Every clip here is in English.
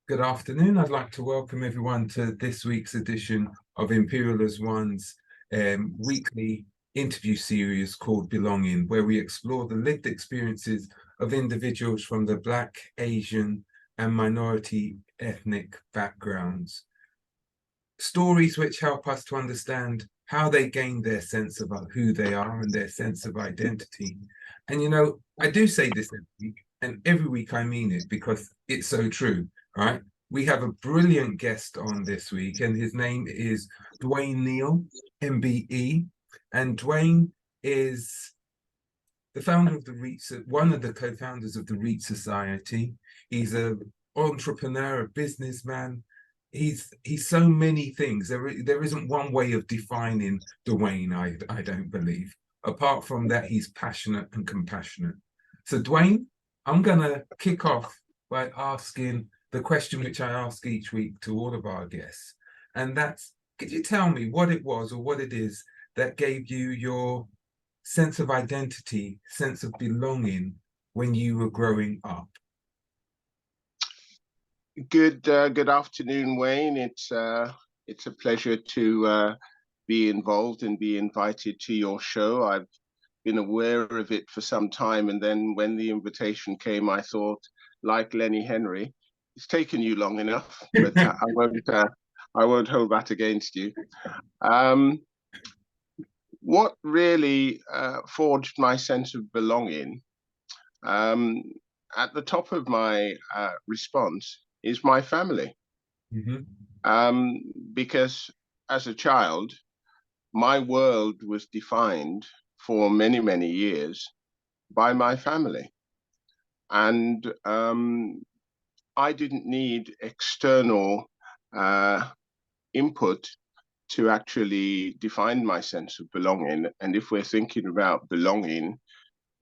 Good afternoon. I'd like to welcome everyone to this week's edition of Imperial as One's weekly interview series called Belonging, where we explore the lived experiences of individuals from the Black, Asian, and minority ethnic backgrounds. Stories which help us to understand how they gained their sense of who they are and their sense of identity. And I do say this every week, and every week I mean it because it's so true. Right. We have a brilliant guest on this week, and his name is Dwain Neil OBE. And Dwain is the founder of the REIT, one of the co-founders of the REIT Society. He's an entrepreneur, a businessman. He's so many things. There isn't one way of defining Dwain, I don't believe. Apart from that, he's passionate and compassionate. So Dwain, I'm gonna kick off by asking the question which I ask each week to all of our guests. And that's, could you tell me what it was or what it is that gave you your sense of identity, sense of belonging when you were growing up? Good afternoon, Wayne. It's a pleasure to be involved and be invited to your show. I've been aware of it for some time, and then when the invitation came, I thought, like Lenny Henry, it's taken you long enough, but I won't hold that against you. What really forged my sense of belonging, at the top of my response, is my family. Because as a child, my world was defined for many, many years by my family. And I didn't need external input to actually define my sense of belonging. And if we're thinking about belonging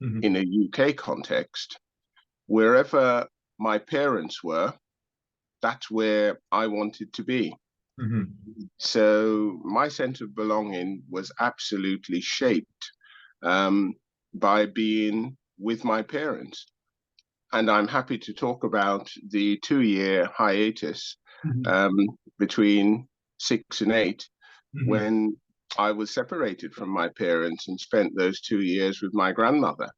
in a UK context, wherever my parents were, that's where I wanted to be. So my sense of belonging was absolutely shaped by being with my parents. And I'm happy to talk about the 2-year hiatus between 6 and 8 when I was separated from my parents and spent those 2 years with my grandmother.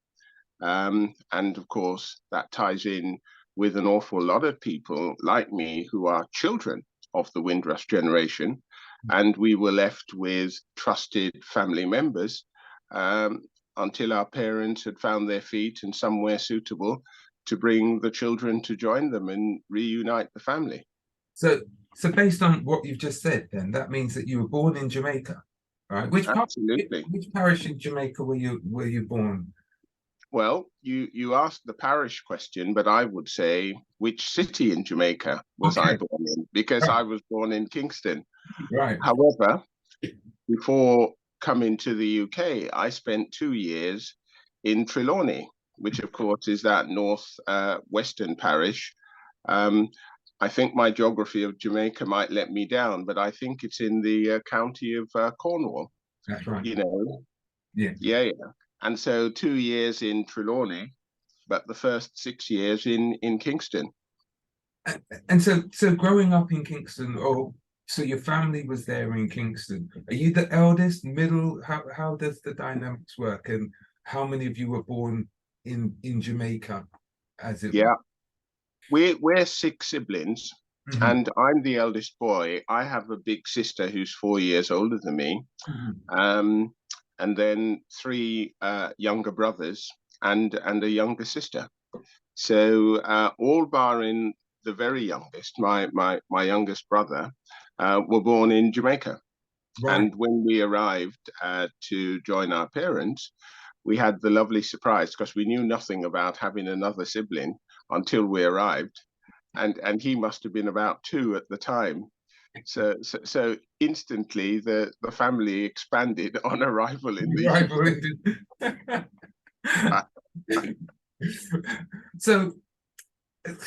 And of course, that ties in with an awful lot of people like me who are children of the Windrush generation. And we were left with trusted family members until our parents had found their feet and somewhere suitable to bring the children to join them and reunite the family. So based on what you've just said, then that means that you were born in Jamaica, right? Which parish in Jamaica were you born? Well, you asked the parish question, but I would say, which city in Jamaica was I born in? Because I was born in Kingston. Right. However, before coming to the UK, I spent 2 years in Trelawney, which of course is that western parish. I think my geography of Jamaica might let me down, but I think it's in the county of Cornwall. That's right. You know. Yeah. And so 2 years in Trelawney, but the first 6 years in Kingston. And so growing up in Kingston, so your family was there in Kingston. Are you the eldest, middle? How does the dynamics work? And how many of you were born in Jamaica as it were? We're 6 siblings, and I'm the eldest boy. I have a big sister who's 4 years older than me. And then 3 younger brothers and a younger sister. So all barring the very youngest, my youngest brother, were born in Jamaica. Right. And when we arrived to join our parents, we had the lovely surprise, because we knew nothing about having another sibling until we arrived. And he must have been about 2 at the time. So instantly the family expanded on arrival in the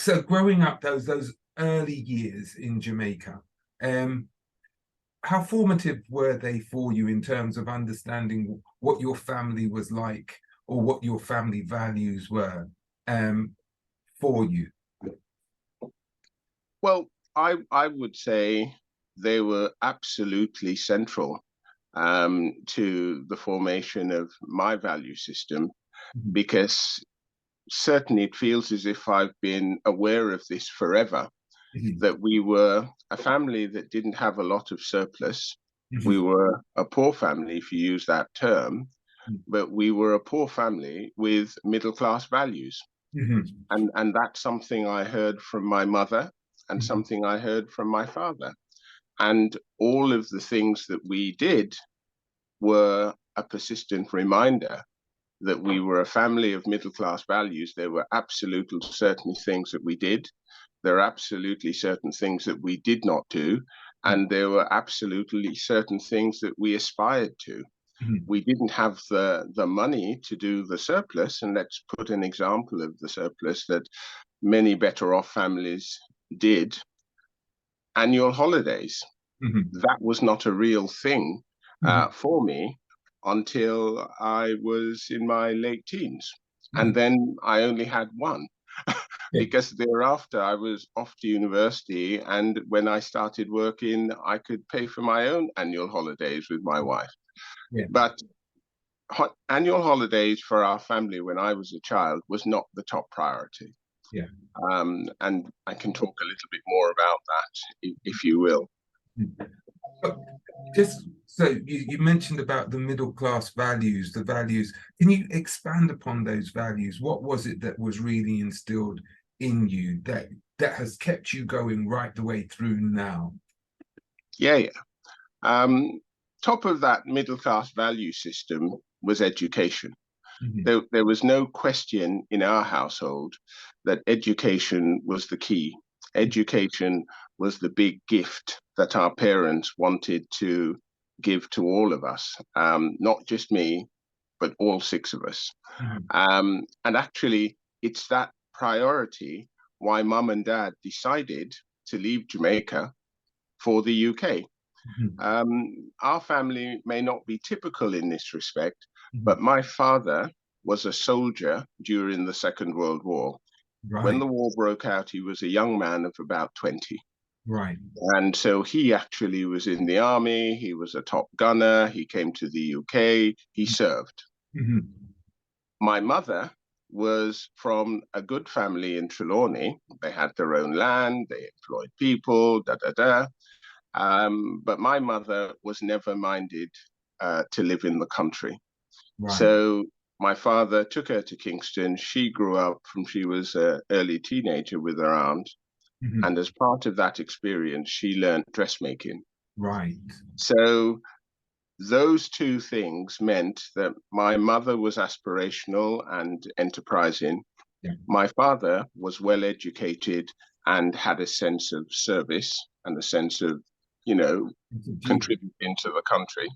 So growing up those early years in Jamaica, how formative were they for you in terms of understanding what your family was like or what your family values were for you? Well, I would say they were absolutely central to the formation of my value system, because certainly it feels as if I've been aware of this forever, that we were a family that didn't have a lot of surplus. We were a poor family, if you use that term, but we were a poor family with middle-class values. And that's something I heard from my mother and something I heard from my father. And all of the things that we did were a persistent reminder that we were a family of middle-class values. There were absolutely certain things that we did. There are absolutely certain things that we did not do. And there were absolutely certain things that we aspired to. We didn't have the money to do the surplus. And let's put an example of the surplus that many better off families did. Annual holidays. That was not a real thing for me until I was in my late teens. And then I only had one. Because thereafter I was off to university, and when I started working, I could pay for my own annual holidays with my wife. But annual holidays for our family when I was a child was not the top priority. And I can talk a little bit more about that, if you will. Just so you mentioned about the middle class values, the values. Can you expand upon those values? What was it that was really instilled in you that has kept you going right the way through now? Top of that middle class value system was education. There was no question in our household that education was the key. Education was the big gift that our parents wanted to give to all of us, not just me, but all six of us. And actually, it's that priority why Mum and Dad decided to leave Jamaica for the UK. Our family may not be typical in this respect, but my father was a soldier during the Second World War. When the war broke out, he was a young man of about 20. And so he actually was in the army. He was a top gunner. He came to the UK. He served. My mother was from a good family in Trelawney. They had their own land. They employed people, but my mother was never minded to live in the country. So my father took her to Kingston. She grew up from she was an early teenager with her aunt. And as part of that experience, she learned dressmaking. So those two things meant that my mother was aspirational and enterprising. My father was well educated and had a sense of service and a sense of, contributing to the country.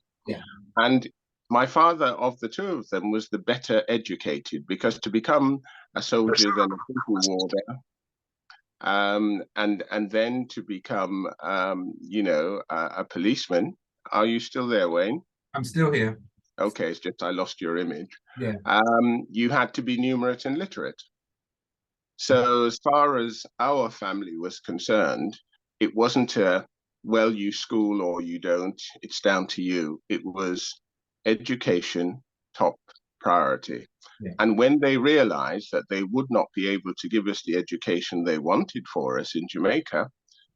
And my father, of the two of them, was the better educated, because to become a soldier, then a simple warrior, and then to become, a policeman. Are you still there, Wayne? I'm still here. Okay, it's just I lost your image. You had to be numerate and literate. So as far as our family was concerned, it wasn't a, well, you school or you don't, it's down to you. It was education, top priority. And when they realized that they would not be able to give us the education they wanted for us in Jamaica,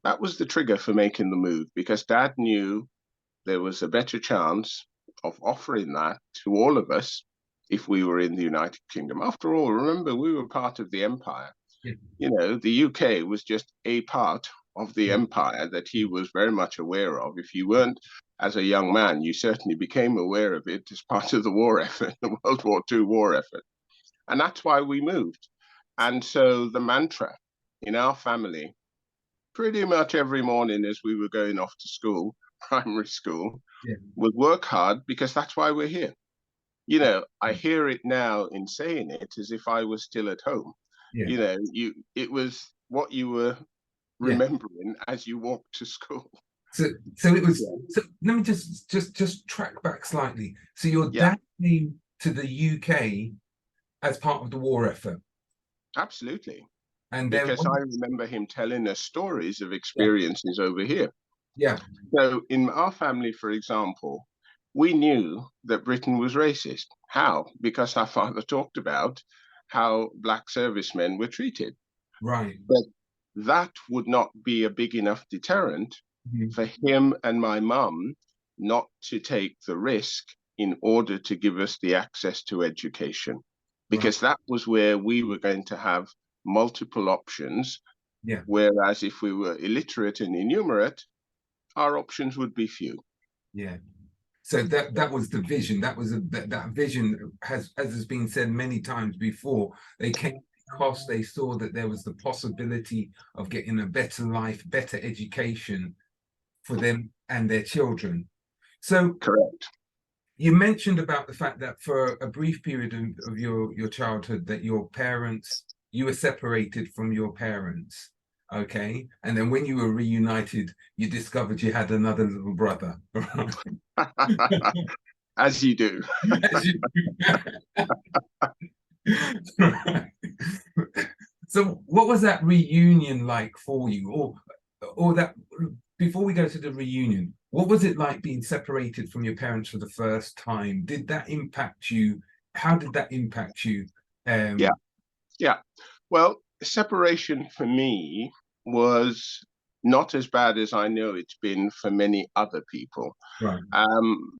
that was the trigger for making the move, because Dad knew there was a better chance of offering that to all of us if we were in the United Kingdom. After all, remember, we were part of the empire. The UK was just a part of the empire that he was very much aware of. If you weren't, as a young man, you certainly became aware of it as part of the war effort, the World War II war effort. And that's why we moved. And so the mantra in our family, pretty much every morning as we were going off to school, primary school, was work hard, because that's why we're here. I hear it now in saying it as if I was still at home. It was what you were remembering as you walked to school. So it was. So let me just track back slightly. So your dad came to the UK as part of the war effort. Absolutely. And then, because I remember him telling us stories of yeah, experiences over here. yeah, So in our family, for example, we knew that Britain was racist. How? Because our father talked about how black servicemen were treated. right. But that would not be a big enough deterrent Mhm. for him and my mum not to take the risk in order to give us the access to education, Right. because that was where we were going to have multiple options. Yeah. Whereas if we were illiterate and innumerate, our options would be few. Yeah. So that was the vision. That was that vision has been said many times before. They came because they saw that there was the possibility of getting a better life, better education for them and their children. So Correct. you mentioned about the fact that for a brief period of your childhood that your parents, you were separated from your parents, okay? And then when you were reunited, you discovered you had another little brother. As you do. As you- So what was that reunion like for you? Or that before we go to the reunion, what was it like being separated from your parents for the first time? Did that impact you? How did that impact you? Yeah, yeah. Well, separation for me was not as bad as I know it's been for many other people. Right.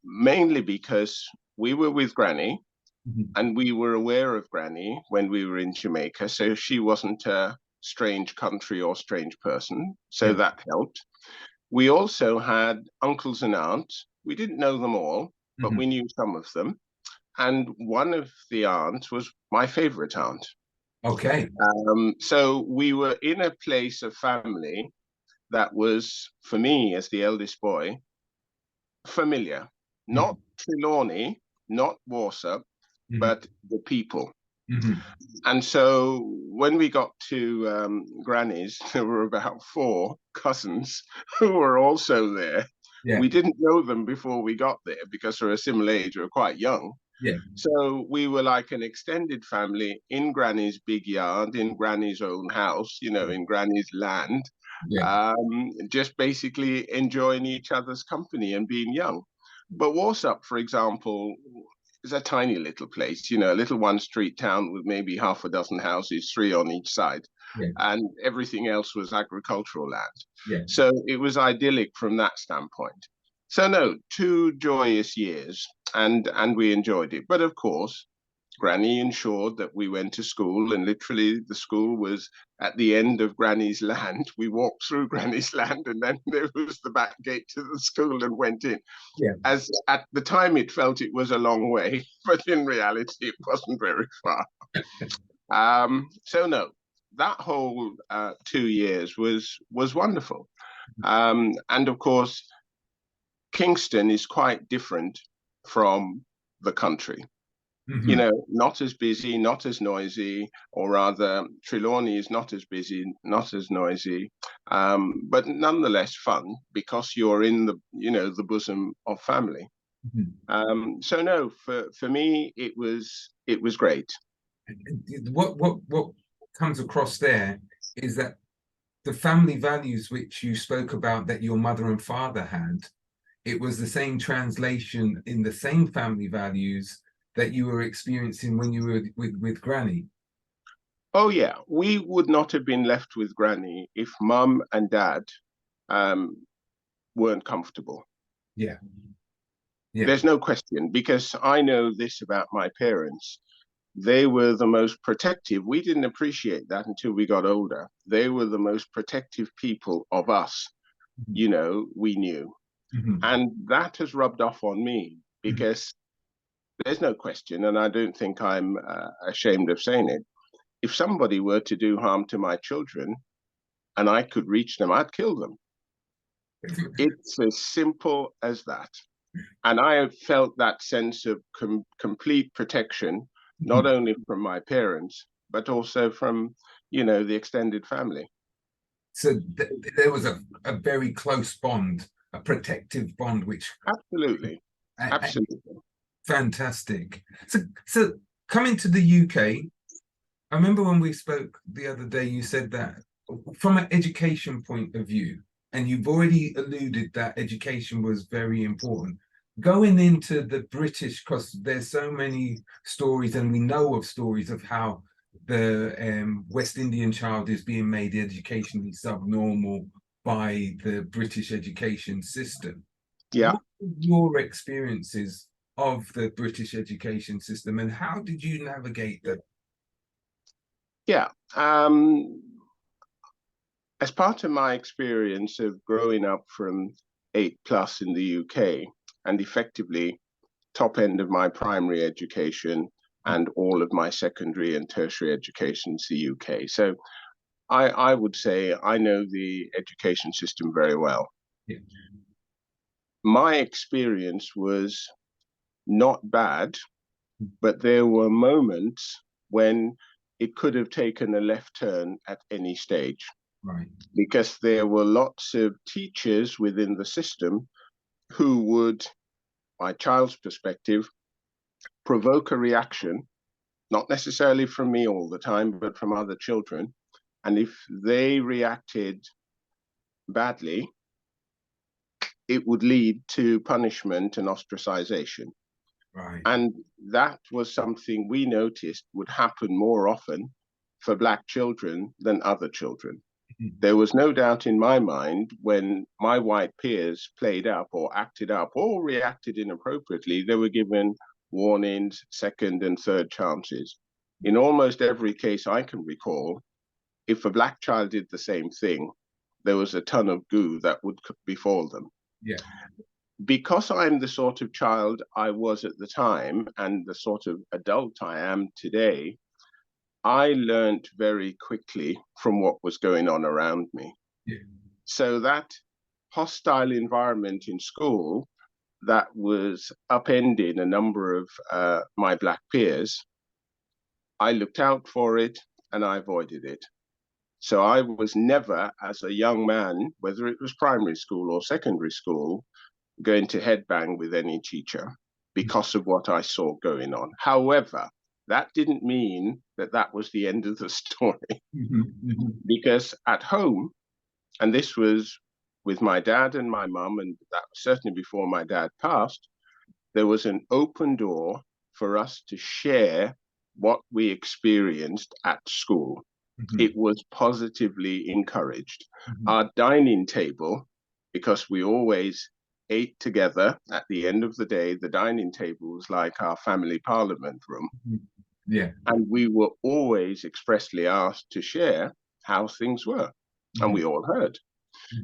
Mainly because we were with Granny Mhm. and we were aware of Granny when we were in Jamaica. So she wasn't a strange country or strange person. So Yeah. that helped. We also had uncles and aunts. We didn't know them all, but we Mhm. knew some of them. And one of the aunts was my favorite aunt. Okay. So we were in a place of family that was, for me as the eldest boy, familiar. Not Mhm. Trelawney, not Warsaw, Mhm. but the people. Mhm. And so when we got to Granny's, there were about four cousins who were also there. Yeah. We didn't know them before we got there because they're a similar age, we were quite young. Yeah. So we were like an extended family in Granny's big yard, in Granny's own house, in Granny's land, Yeah. just basically enjoying each other's company and being young. But Warsaw, for example, is a tiny little place, a little one street town with maybe half a dozen houses, three on each side, Yeah. and everything else was agricultural land. Yeah. So it was idyllic from that standpoint. So no, 2 joyous years, and we enjoyed it. But of course, Granny ensured that we went to school, and literally the school was at the end of Granny's land. We walked through Granny's land, and then there was the back gate to the school and went in. Yeah. As at the time, it felt it was a long way, but in reality, it wasn't very far. So no, that whole 2 years was wonderful. And of course, Kingston is quite different from the country. Mhm. Not as busy, not as noisy, or rather, Trelawney is not as busy, not as noisy, but nonetheless fun because you're in the bosom of family. Mhm. So no, for me, it was great. What comes across there is that the family values which you spoke about that your mother and father had, it was the same translation in the same family values that you were experiencing when you were with Granny. Oh yeah, we would not have been left with Granny if Mum and Dad um, weren't comfortable. Yeah, yeah. There's no question, because I know this about my parents. They were the most protective. We didn't appreciate that until we got older. They were the most protective people of us, we knew. Mhm. And that has rubbed off on me Mhm. because there's no question, and I don't think I'm ashamed of saying it. If somebody were to do harm to my children and I could reach them, I'd kill them. It's as simple as that. And I have felt that sense of complete protection, not Mhm. only from my parents, but also from, the extended family. So there was a very close bond, a protective bond, which Absolutely. and Absolutely. fantastic. So coming to the UK, I remember when we spoke the other day, you said that from an education point of view, and you've already alluded that education was very important. Going into the British, because there's so many stories, and we know of stories of how the West Indian child is being made educationally subnormal by the British education system. Yeah. What were your experiences of the British education system, and how did you navigate that? Yeah. As part of my experience of growing up from 8+ in the UK and effectively top end of my primary education and all of my secondary and tertiary education in the UK. So I would say I know the education system very well. Yeah. My experience was not bad, but there were moments when it could have taken a left turn at any stage. Right. Because there were lots of teachers within the system who would, my child's perspective, provoke a reaction, not necessarily from me all the time, but from other children. And if they reacted badly, it would lead to punishment and ostracization. Right. And that was something we noticed would happen more often for Black children than other children. There was no doubt in my mind when my white peers played up or acted up or reacted inappropriately, they were given warnings, second and third chances. In almost every case I can recall, if a Black child did the same thing, there was a ton of goo that would befall them. Yeah. Because I'm the sort of child I was at the time and the sort of adult I am today, I learned very quickly from what was going on around me. Yeah. So that hostile environment in school that was upending a number of my Black peers, I looked out for it and I avoided it. So I was never, as a young man, whether it was primary school or secondary school, going to headbang with any teacher because of what I saw going on. However, that didn't mean that that was the end of the story. Because at home, and this was with my dad and my mum, and that was certainly before my dad passed, there was an open door for us to share what we experienced at school. It was positively encouraged. Our dining table, because we always ate together at the end of the day, the dining table was like our family parliament room. Yeah. And we were always expressly asked to share how things were. And we all heard.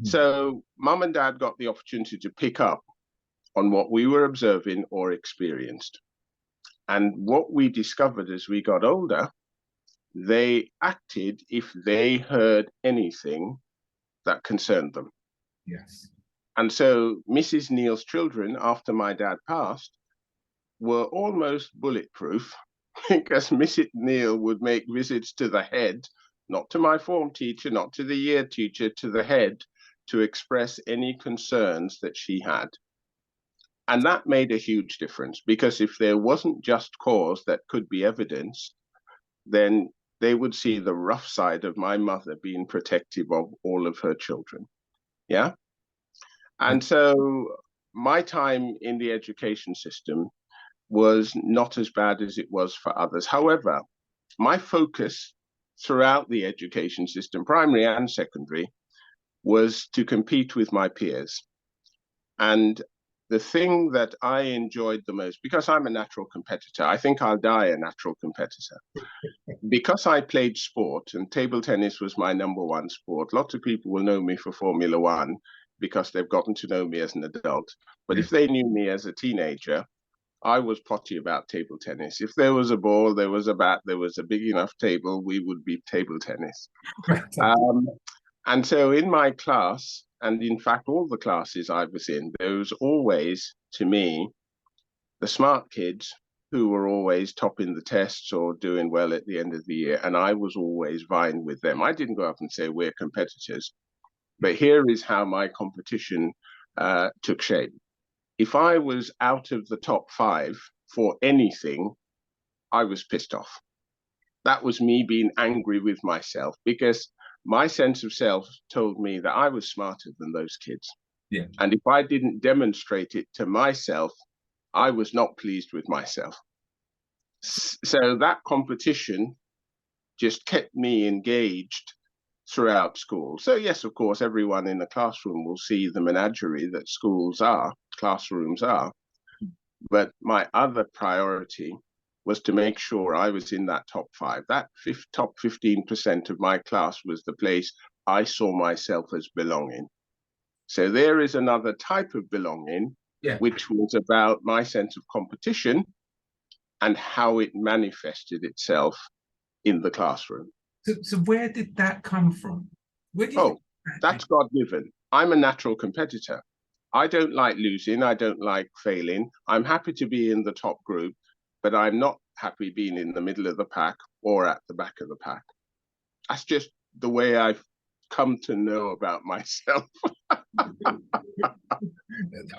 So mum and dad got the opportunity to pick up on what we were observing or experienced. And what we discovered as we got older, they acted if they heard anything that concerned them. Yes. And so Mrs. Neil's children, after my dad passed, were almost bulletproof because Mrs. Neil would make visits to the head, not to my form teacher, not to the year teacher, to the head, to express any concerns that she had. And that made a huge difference because if there wasn't just cause that could be evidenced, then they would see the rough side of my mother being protective of all of her children. Yeah. And so my time in the education system was not as bad as it was for others. However, my focus throughout the education system, primary and secondary, was to compete with my peers. And the thing that I enjoyed the most, because I'm a natural competitor, I think I'll die a natural competitor. Because I played sport and table tennis was my number one sport, lots of people will know me for Formula One because they've gotten to know me as an adult. But if they knew me as a teenager, I was potty about table tennis. If there was a ball, there was a bat, there was a big enough table, we would be table tennis. And so in my class, and in fact, all the classes I was in, there was always, to me, the smart kids who were always topping the tests or doing well at the end of the year. And I was always vying with them. I didn't go up and say we're competitors, but here is how my competition took shape. If I was out of the top 5 for anything, I was pissed off. That was me being angry with myself, because my sense of self told me that I was smarter than those kids. Yeah. And if I didn't demonstrate it to myself, I was not pleased with myself. So that competition just kept me engaged throughout school. So yes, of course, everyone in the classroom will see the menagerie that classrooms are. But my other priority was to make sure I was in that top 5. That top 15% of my class was the place I saw myself as belonging. So there is another type of belonging, which was about my sense of competition and how it manifested itself in the classroom. So where did that come from? Where do you that's God-given. I'm a natural competitor. I don't like losing. I don't like failing. I'm happy to be in the top group, but I'm not happy being in the middle of the pack or at the back of the pack. That's just the way I've come to know about myself.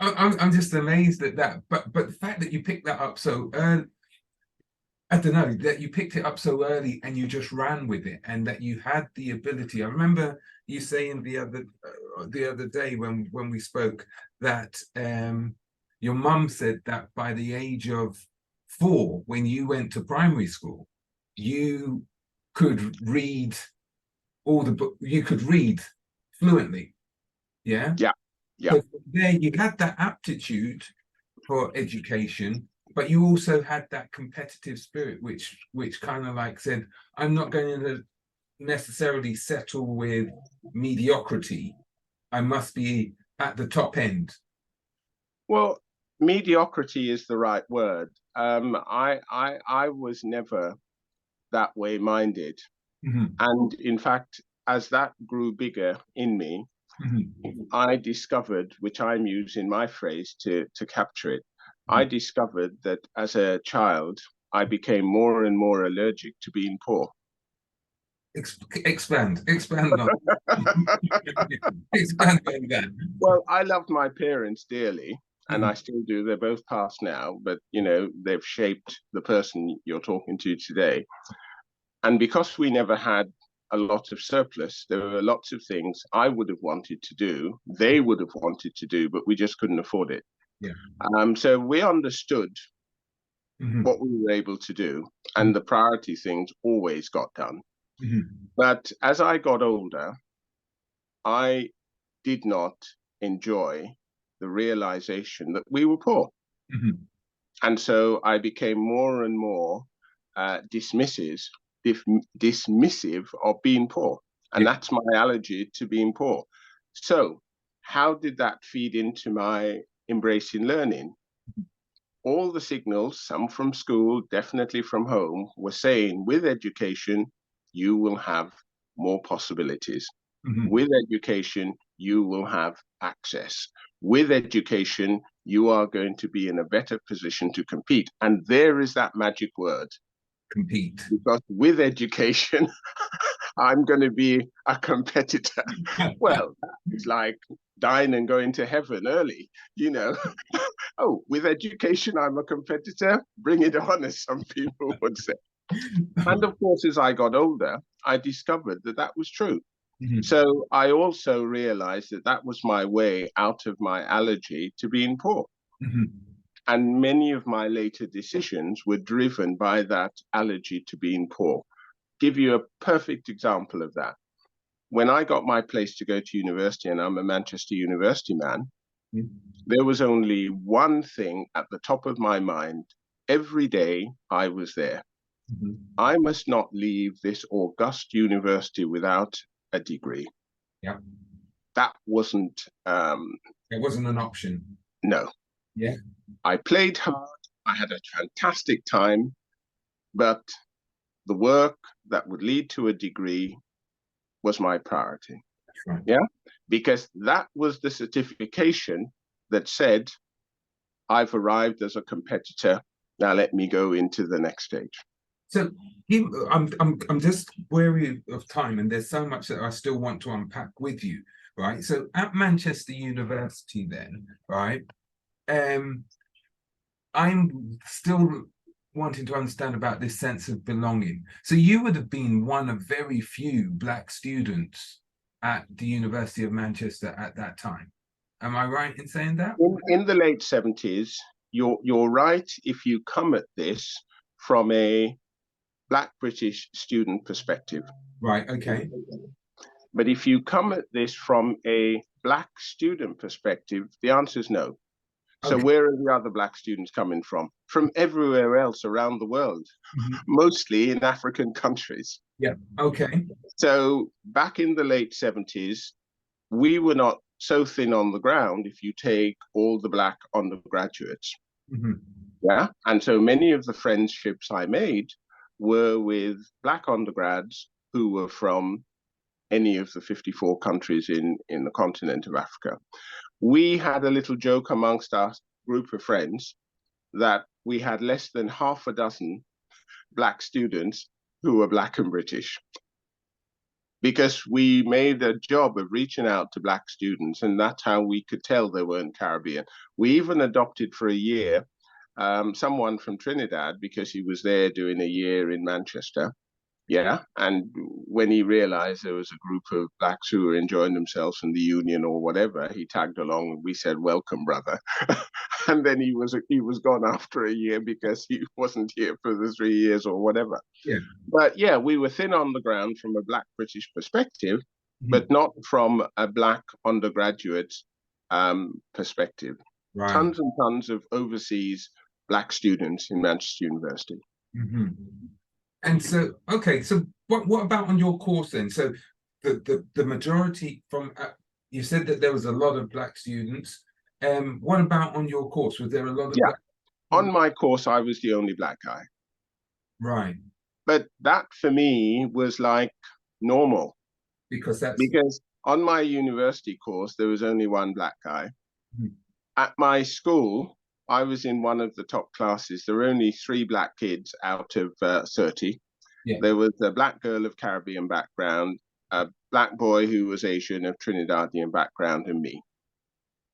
I'm just amazed at that. But the fact that you picked that up so early, I don't know, that you picked it up so early and you just ran with it, and that you had the ability. I remember you saying the other day when we spoke that your mum said that by the age of 4, when you went to primary school, you could read all the book. You could read fluently. Yeah. Yeah. Yeah. So there you had that aptitude for education, but you also had that competitive spirit, which kind of like said, I'm not going to necessarily settle with mediocrity. I must be at the top end. Well, mediocrity is the right word. I was never that way minded. And in fact, as that grew bigger in me, I discovered, which I'm using my phrase to capture it, I discovered that as a child, I became more and more allergic to being poor. Expand on expand on that. Well, I loved my parents dearly, and I still do. They're both passed now, but you know, they've shaped the person you're talking to today. And because we never had a lot of surplus, there were lots of things I would have wanted to do, they would have wanted to do, but we just couldn't afford it. Yeah. So we understood what we were able to do, and the priority things always got done. But as I got older, I did not enjoy the realization that we were poor. And so I became more and more dismissive of being poor. And that's my allergy to being poor. So how did that feed into my embracing learning? All the signals, some from school, definitely from home, were saying with education, you will have more possibilities. With education, you will have access. With education, you are going to be in a better position to compete. And there is that magic word. Compete. Because with education, I'm going to be a competitor. Well, it's like dying and going to heaven early, you know. Oh, with education, I'm a competitor. Bring it on, as some people would say. And of course, as I got older, I discovered that that was true. So I also realized that that was my way out of my allergy to being poor. And many of my later decisions were driven by that allergy to being poor. Give you a perfect example of that. When I got my place to go to university, and I'm a Manchester University man, there was only one thing at the top of my mind every day I was there. I must not leave this august university without a degree. Yeah. That wasn't it wasn't an option. No. Yeah. I played hard. I had a fantastic time, but the work that would lead to a degree was my priority. Right. Yeah, because that was the certification that said, I've arrived as a competitor. Now let me go into the next stage. So I'm just wary of time, and there's so much that I still want to unpack with you, right? So at Manchester University, then, right? I'm still wanting to understand about this sense of belonging. So you would have been one of very few Black students at the University of Manchester at that time. Am I right in saying that? In the late 70s, you're right if you come at this from a Black British student perspective. Right, okay. But if you come at this from a Black student perspective, the answer is no. So Okay. where are the other Black students coming from? From everywhere else around the world, mostly in African countries. Yeah, okay. So back in the late 70s, we were not so thin on the ground if you take all the Black undergraduates. Yeah. And so many of the friendships I made were with Black undergrads who were from any of the 54 countries in the continent of Africa. We had a little joke amongst our group of friends that we had less than half a dozen Black students who were Black and British, because we made a job of reaching out to Black students, and that's how we could tell they weren't Caribbean. We even adopted for a year someone from Trinidad because he was there doing a year in Manchester. Yeah. And when he realized there was a group of Blacks who were enjoying themselves in the union or whatever, he tagged along and we said, "Welcome, brother." And then he was gone after a year because he wasn't here for the 3 years or whatever. Yeah. But yeah, we were thin on the ground from a Black British perspective, but not from a Black undergraduate perspective. Right. Tons and tons of overseas Black students in Manchester University. And so, okay, so what about on your course then? So the majority from, you said that there was a lot of Black students. What about on your course? Was there a lot of Yeah. Black? On my course, I was the only Black guy. Right. But that for me was like normal. Because on my university course, there was only one Black guy. At my school, I was in one of the top classes. There were only 3 Black kids out of 30. Yeah. There was a Black girl of Caribbean background, a Black boy who was Asian of Trinidadian background, and me.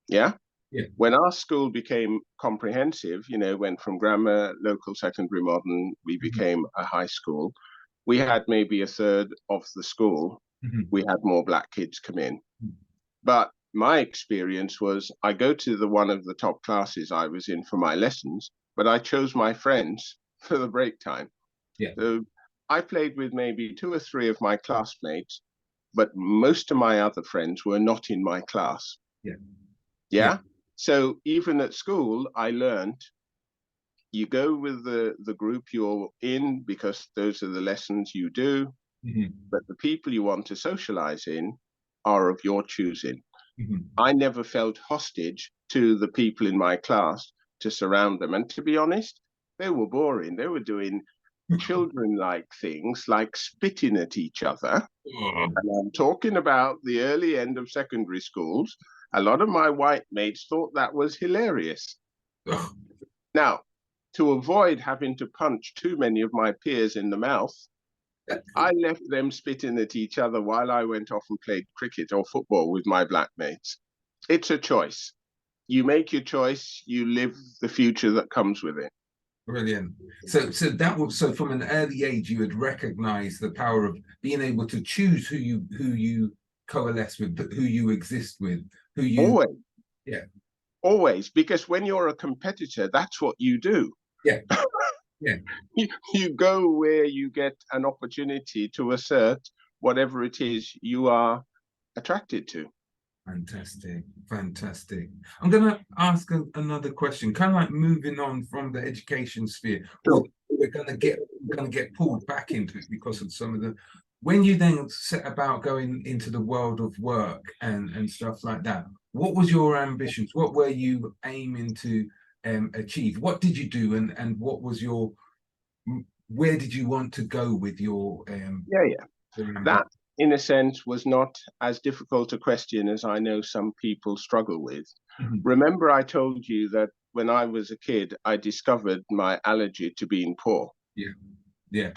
Yeah? Yeah. When our school became comprehensive, went from grammar, local, secondary, modern, we became a high school. We had maybe a third of the school. We had more Black kids come in. But my experience was I go to one of the top classes I was in for my lessons, but I chose my friends for the break time. Yeah. So I played with maybe 2 or 3 of my classmates, but most of my other friends were not in my class. Yeah. Yeah. So even at school, I learned you go with the group you're in because those are the lessons you do, but the people you want to socialize in are of your choosing. I never felt hostage to the people in my class to surround them. And to be honest, they were boring. They were doing children-like things like spitting at each other. And I'm talking about the early end of secondary schools. A lot of my white mates thought that was hilarious. Now, to avoid having to punch too many of my peers in the mouth, I left them spitting at each other while I went off and played cricket or football with my Black mates. It's a choice. You make your choice, you live the future that comes with it. Brilliant. So from an early age, you had recognized the power of being able to choose who you coalesce with, who you exist with, who you always. Yeah. Always, because when you're a competitor, that's what you do. Yeah. Yeah. You go where you get an opportunity to assert whatever it is you are attracted to. Fantastic. Fantastic. I'm going to ask another question, kind of like moving on from the education sphere. Sure. We're going to get pulled back into it because of some of the, when you then set about going into the world of work and stuff like that, what was your ambitions? What were you aiming to achieve? What did you do, and what was your, where did you want to go with your that in a sense was not as difficult a question as I know some people struggle with. Remember, I told you that when I was a kid, I discovered my allergy to being poor. Yeah.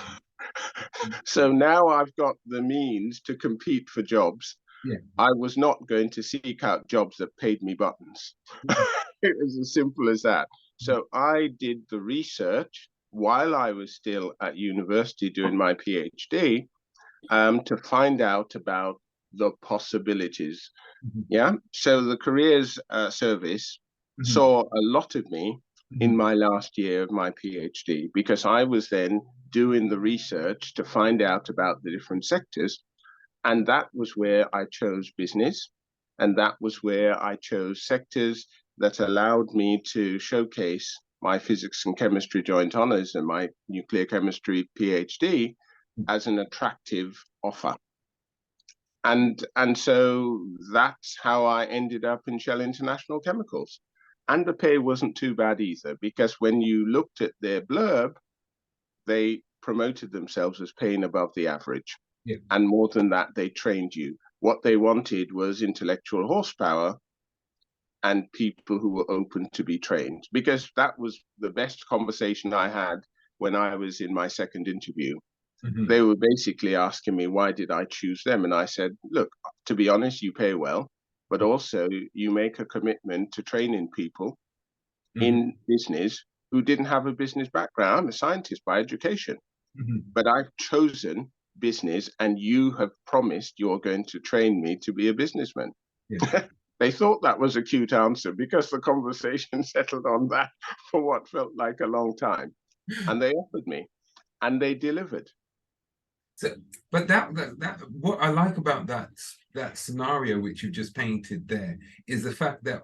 So now I've got the means to compete for jobs. Yeah. I was not going to seek out jobs that paid me buttons. It was as simple as that. So I did the research while I was still at university doing my PhD, to find out about the possibilities. Yeah. So the careers service saw a lot of me in my last year of my PhD, because I was then doing the research to find out about the different sectors. And that was where I chose business. And that was where I chose sectors that allowed me to showcase my physics and chemistry joint honors and my nuclear chemistry PhD as an attractive offer. And so that's how I ended up in Shell International Chemicals. And the pay wasn't too bad either, because when you looked at their blurb, they promoted themselves as paying above the average. Yeah. And more than that, they trained you. What they wanted was intellectual horsepower and people who were open to be trained, because that was the best conversation I had when I was in my second interview. They were basically asking me, why did I choose them? And I said, look, to be honest, you pay well, but also you make a commitment to training people in business who didn't have a business background. I'm a scientist by education, but I've chosen business, and you have promised you're going to train me to be a businessman. Yeah. They thought that was a cute answer, because the conversation settled on that for what felt like a long time. And they offered me, and they delivered. So, but that what I like about that scenario which you just painted there is the fact that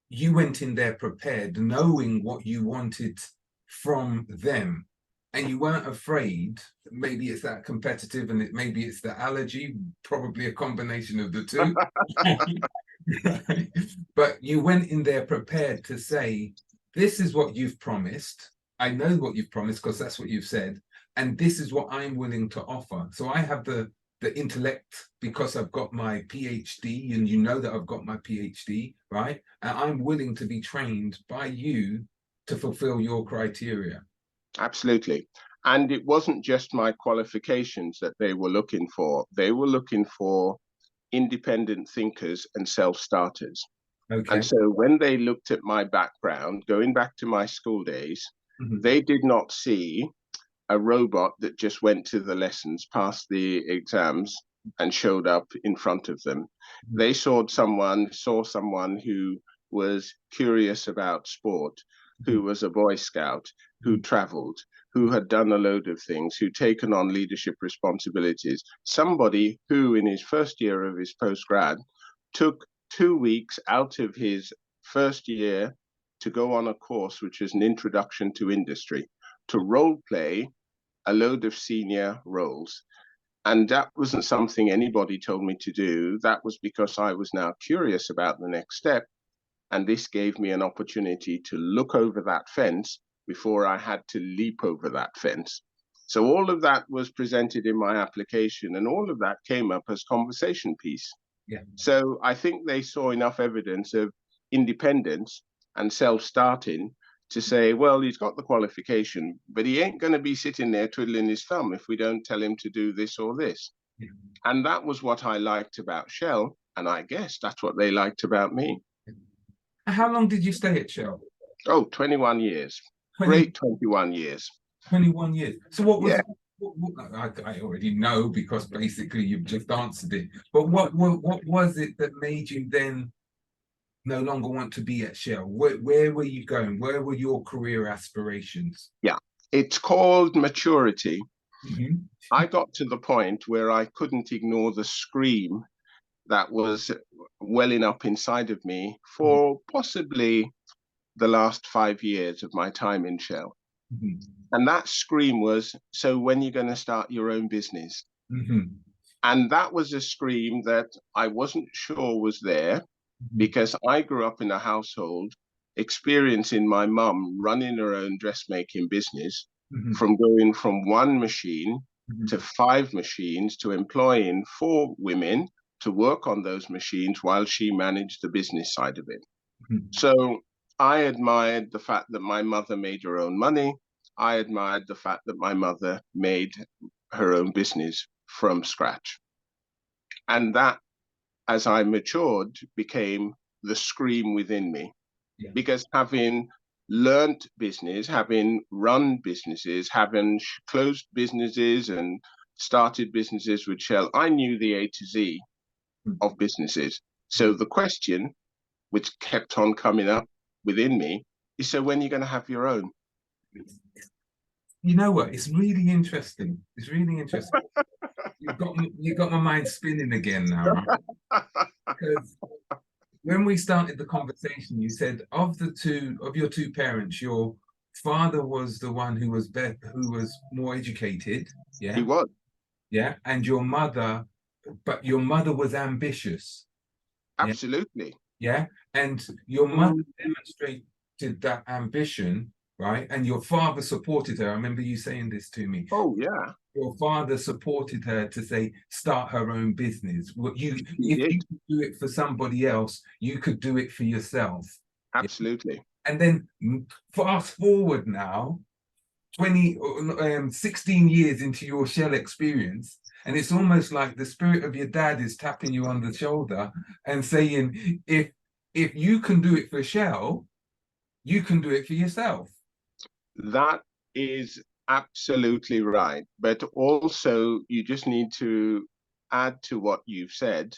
you went in there prepared, knowing what you wanted from them, and you weren't afraid. Maybe it's that competitive, and maybe it's the allergy, probably a combination of the two. But you went in there prepared to say, this is what you've promised. I know what you've promised, because that's what you've said. And this is what I'm willing to offer. So I have the intellect, because I've got my PhD, and you know that I've got my PhD, right? And I'm willing to be trained by you to fulfill your criteria. Absolutely. And it wasn't just my qualifications that they were looking for. They were looking for independent thinkers and self-starters. Okay. And so when they looked at my background, going back to my school days, they did not see a robot that just went to the lessons, passed the exams, and showed up in front of them. They saw someone who was curious about sport, who was a Boy Scout, who traveled, who had done a load of things, who'd taken on leadership responsibilities. Somebody who, in his first year of his postgrad, took 2 weeks out of his first year to go on a course which was an introduction to industry, to role play a load of senior roles. And that wasn't something anybody told me to do. That was because I was now curious about the next step. And this gave me an opportunity to look over that fence before I had to leap over that fence. So all of that was presented in my application, and all of that came up as conversation piece. Yeah. So I think they saw enough evidence of independence and self-starting to say, well, he's got the qualification, but he ain't going to be sitting there twiddling his thumb if we don't tell him to do this or this. Yeah. And that was what I liked about Shell, and I guess that's what they liked about me. How long did you stay at Shell? Oh, 21 years. 20... Great 21 years. 21 years. So what was... Yeah. I already know, because basically you've just answered it. But what was it that made you then no longer want to be at Shell? Where were you going? Where were your career aspirations? Yeah, it's called maturity. I got to the point where I couldn't ignore the scream that was welling up inside of me for possibly the last 5 years of my time in Shell. And that scream was, so when are you going to start your own business? And that was a scream that I wasn't sure was there, because I grew up in a household experiencing my mum running her own dressmaking business, from going from 1 machine to 5 machines, to employing 4 women to work on those machines while she managed the business side of it. So I admired the fact that my mother made her own money. I admired the fact that my mother made her own business from scratch. And that, as I matured, became the scream within me. Yeah. Because having learnt business, having run businesses, having closed businesses and started businesses with Shell, I knew the A to Z of businesses. So the question, which kept on coming up within me, is, so when are you going to have your own? You know what? It's really interesting. It's really interesting. You've got my mind spinning again now, right? Because when we started the conversation, you said of your two parents, your father was the one who was more educated. Yeah. He was. Yeah. And but your mother was ambitious. Absolutely. Yeah. And your mother demonstrated that ambition, right? And your father supported her. I remember you saying this to me. Oh, yeah. Your father supported her to say, start her own business. If you could do it for somebody else, you could do it for yourself. Absolutely. Yeah? And then fast forward now, 16 years into your Shell experience, and it's almost like the spirit of your dad is tapping you on the shoulder and saying, if you can do it for Shell, you can do it for yourself. That is absolutely right. But also, you just need to add to what you've said.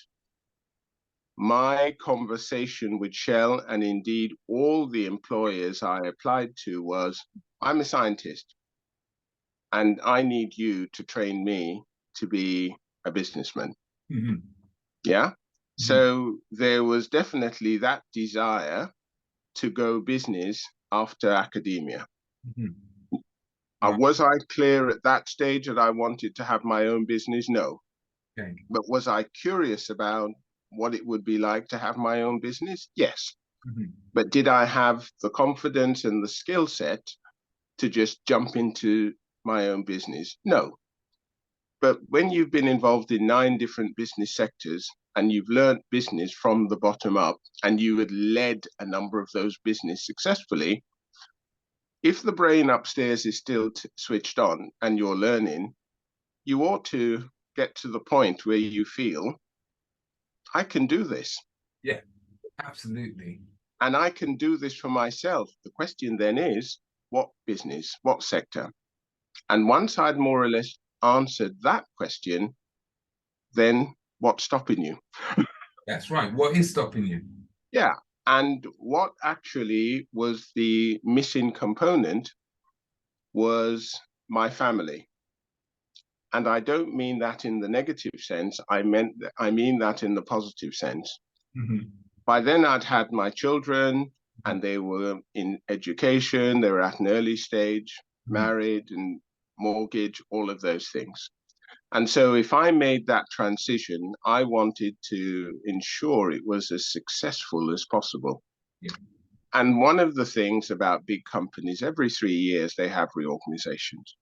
My conversation with Shell, and indeed all the employers I applied to, was, I'm a scientist and I need you to train me to be a businessman. Mm-hmm. Yeah. Mm-hmm. So there was definitely that desire to go business after academia. Mm-hmm. Right. Was I clear at that stage that I wanted to have my own business? No. Okay. But was I curious about what it would be like to have my own business? Yes. Mm-hmm. But did I have the confidence and the skill set to just jump into my own business? No. But when you've been involved in 9 different business sectors and you've learned business from the bottom up, and you had led a number of those business successfully, if the brain upstairs is still switched on and you're learning, you ought to get to the point where you feel, I can do this. Yeah, absolutely. And I can do this for myself. The question then is, what business, what sector? And once I'd more or less answered that question, then what's stopping you? That's right. What is stopping you? Yeah. And what actually was the missing component was my family. And I don't mean that in the negative sense. I mean that in the positive sense. Mm-hmm. By then I'd had my children and they were in education. They were at an early stage, married and mortgage, all of those things. And so if I made that transition, I wanted to ensure it was as successful as possible. Yeah. And one of the things about big companies, every 3 years, they have reorganizations.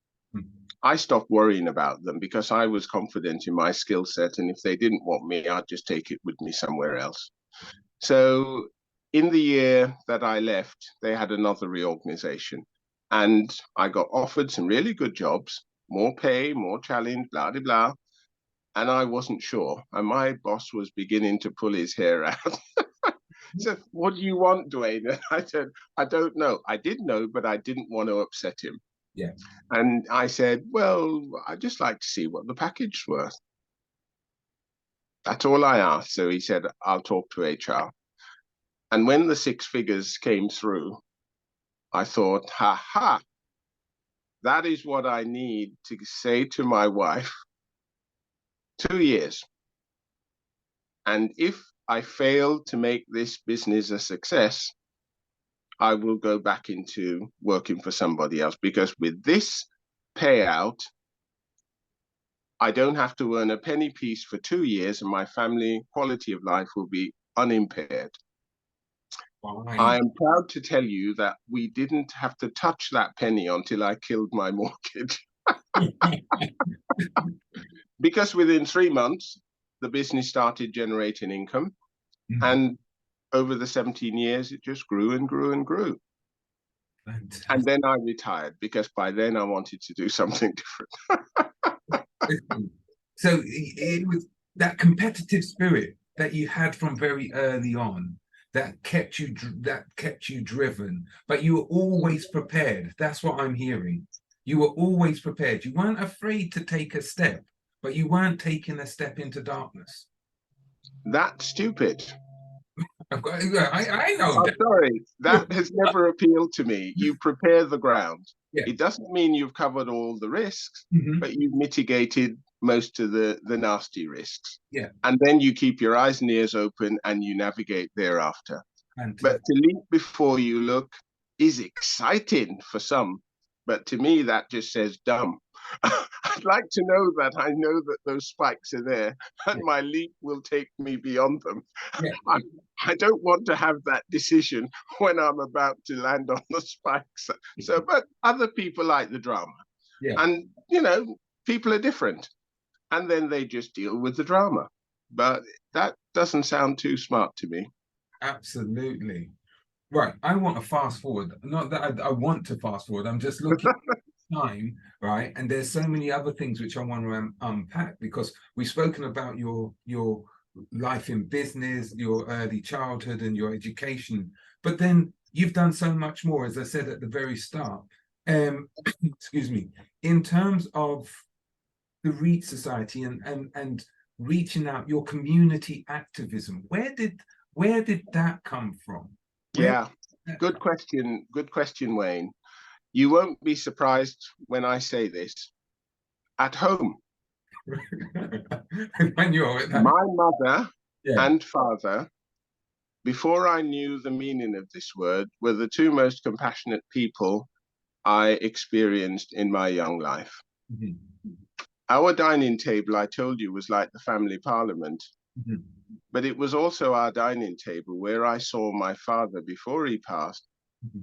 I stopped worrying about them because I was confident in my skill set. And if they didn't want me, I'd just take it with me somewhere else. So in the year that I left, they had another reorganization. And I got offered some really good jobs, more pay, more challenge, blah, blah, blah. And I wasn't sure. And my boss was beginning to pull his hair out. So, what do you want, Dwain? And I said, I don't know. I did know, but I didn't want to upset him. Yeah. And I said, well, I'd just like to see what the package is worth. That's all I asked. So he said, I'll talk to HR. And when the 6 figures came through, I thought, ha, that is what I need to say to my wife. 2 years. And if I fail to make this business a success, I will go back into working for somebody else, because with this payout, I don't have to earn a penny piece for 2 years and my family quality of life will be unimpaired. Fine. I am proud to tell you that we didn't have to touch that penny until I killed my mortgage. Because within 3 months, the business started generating income. Mm-hmm. And over the 17 years, it just grew and grew and grew. Fantastic. And then I retired because by then I wanted to do something different. So it was that competitive spirit that you had from very early on that kept you driven, but you were always prepared. That's what I'm hearing. You were always prepared. You weren't afraid to take a step, but you weren't taking a step into darkness. That's stupid. I know I'm that. sorry, that has never appealed to me. You prepare the ground. Yeah. It doesn't mean you've covered all the risks, Mm-hmm. but you've mitigated most of the nasty risks. Yeah. And then you keep your eyes and ears open and you navigate thereafter. But Fantastic. to leap before you look is exciting for some, but to me that just says dumb. I'd like to know that I know that those spikes are there and Yeah. my leap will take me beyond them. Yeah. I don't want to have that decision when I'm about to land on the spikes. So, but other people like the drama. Yeah. And, you know, people are different. And then they just deal with the drama. But that doesn't sound too smart to me. Absolutely. Right. I want to fast forward. Not that I want to fast forward. I'm just looking at time, right? And there's so many other things which I want to unpack, because we've spoken about your life in business, your early childhood and your education. But then you've done so much more, as I said at the very start. Excuse me. In terms of the Reach Society and reaching out, your community activism, where did that come from? Yeah, good question. Good question, Wayne. You won't be surprised when I say this. At home, When you're at home. my mother Yeah. and father, before I knew the meaning of this word, were the two most compassionate people I experienced in my young life. Mm-hmm. Our dining table, I told you, was like the family parliament, Mm-hmm. but it was also our dining table where I saw my father before he passed. Mm-hmm.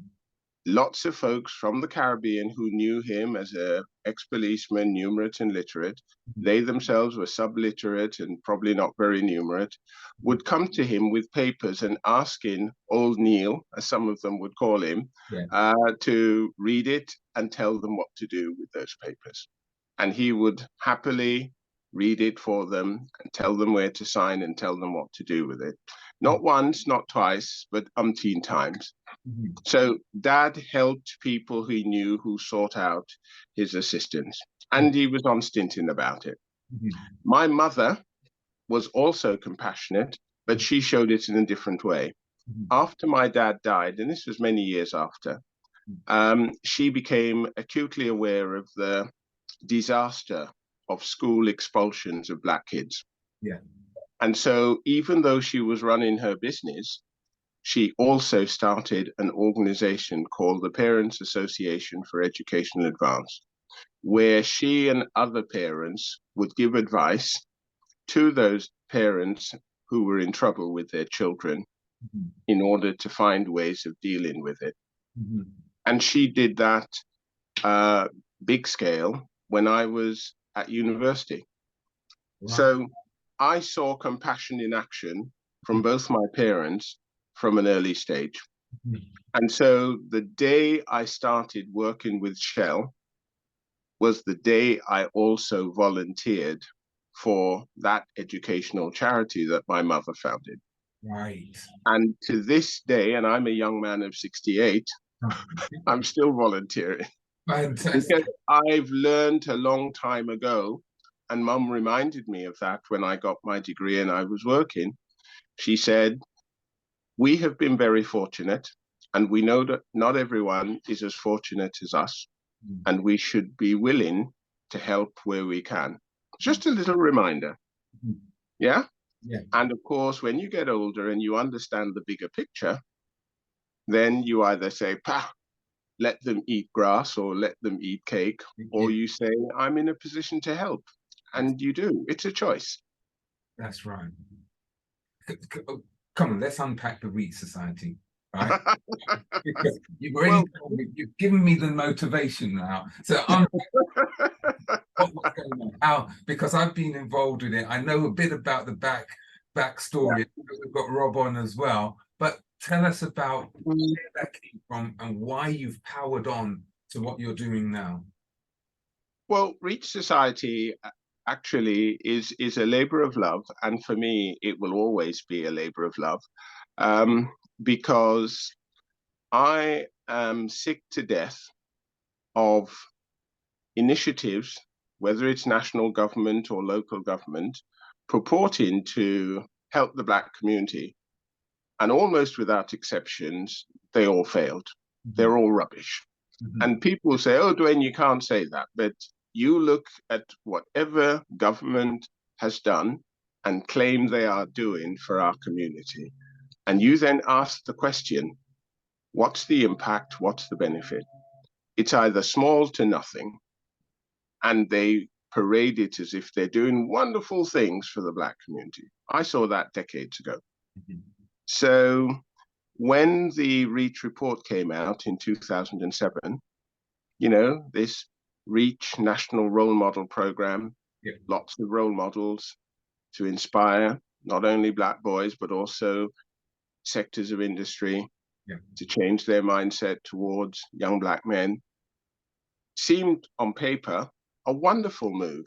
Lots of folks from the Caribbean who knew him as an ex-policeman, numerate and literate, they themselves were subliterate and probably not very numerate, would come to him with papers and asking old Neil, as some of them would call him, Yeah. to read it and tell them what to do with those papers. And he would happily read it for them and tell them where to sign and tell them what to do with it. Not once, not twice, but umpteen times. Mm-hmm. So Dad helped people he knew who sought out his assistance, and he was unstinting about it. Mm-hmm. My mother was also compassionate, but she showed it in a different way. Mm-hmm. After my dad died, and this was many years after, she became acutely aware of the disaster of school expulsions of black kids. Yeah. And so, even though she was running her business, she also started an organization called the Parents Association for Educational Advance, where she and other parents would give advice to those parents who were in trouble with their children Mm-hmm. in order to find ways of dealing with it. Mm-hmm. And she did that big scale when I was at university. Wow. So I saw compassion in action from both my parents from an early stage. Mm-hmm. And so the day I started working with Shell was the day I also volunteered for that educational charity that my mother founded. Right. And to this day, and I'm a young man of 68, I'm still volunteering. Fantastic. Because I've learned a long time ago, and Mum reminded me of that when I got my degree and I was working. She said, we have been very fortunate, and we know that not everyone is as fortunate as us, and we should be willing to help where we can. Just a little reminder. Yeah? Yeah. And of course, when you get older and you understand the bigger picture, then you either say, pah, let them eat grass or let them eat cake, or you say, I'm in a position to help. And you do. It's a choice. That's right. Come on, let's unpack the Reach Society, right? Because you've already told me, you've given me the motivation now. So what's going on? How? Because I've been involved in it. I know a bit about the backstory. Yeah. We've got Rob on as well. But tell us about where that came from and why you've powered on to what you're doing now. Well, Reach Society actually is a labor of love, and for me, it will always be a labor of love. because I am sick to death of initiatives, whether it's national government or local government, purporting to help the Black community. And almost without exceptions, they all failed. They're all rubbish. And people will say, oh, Dwain, you can't say that. But you look at whatever government has done and claim they are doing for our community. And you then ask the question, what's the impact? What's the benefit? It's either small to nothing, and they parade it as if they're doing wonderful things for the Black community. I saw that decades ago. So when the REACH report came out in 2007, you know, this REACH National Role Model Program, lots of role models to inspire not only Black boys, but also sectors of industry to change their mindset towards young Black men. Seemed on paper a wonderful move.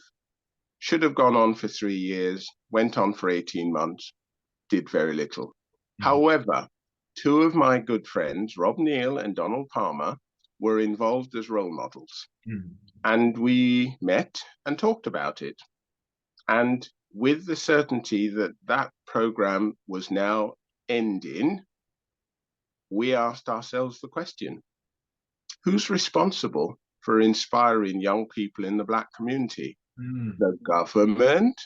Should have gone on for 3 years, went on for 18 months, did very little. However, two of my good friends, Rob Neil and Donald Palmer, were involved as role models. And we met and talked about it. And with the certainty that that program was now ending, we asked ourselves the question, who's responsible for inspiring young people in the Black community? The government,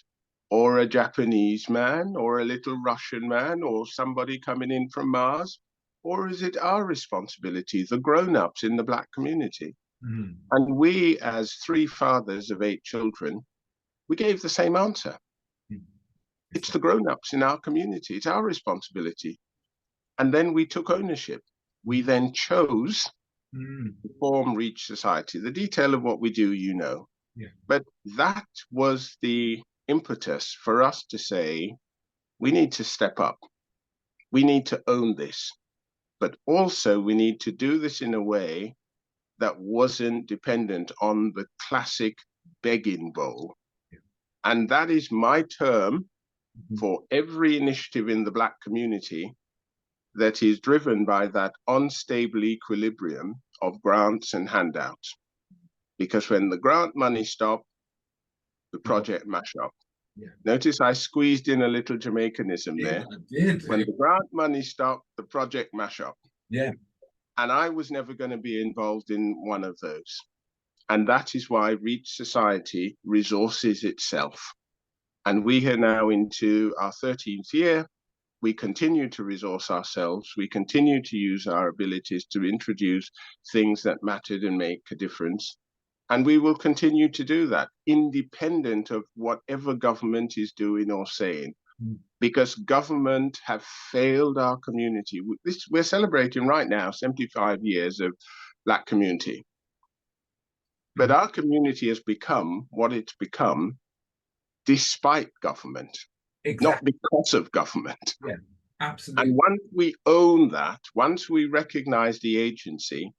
or a Japanese man, or a little Russian man, or somebody coming in from Mars? Or is it our responsibility, the grown-ups in the Black community? And we, as 3 fathers of 8 children, we gave the same answer. It's the grown-ups in our community. It's our responsibility. And then we took ownership. We then chose to form REACH Society. The detail of what we do, you know. But that was the impetus for us to say, we need to step up. We need to own this. But also we need to do this in a way that wasn't dependent on the classic begging bowl. And that is my term for every initiative in the Black community that is driven by that unstable equilibrium of grants and handouts. Because when the grant money stopped, the project mash up. Notice I squeezed in a little Jamaicanism there. When the grant money stopped, the project mash up. And I was never going to be involved in one of those. And that is why REACH Society resources itself. And we are now into our 13th year. We continue to resource ourselves. We continue to use our abilities to introduce things that mattered and make a difference. And we will continue to do that, independent of whatever government is doing or saying, because government have failed our community. We're celebrating right now 75 years of Black community. But our community has become what it's become despite government, not because of government. Absolutely. And once we own that, once we recognize the agency,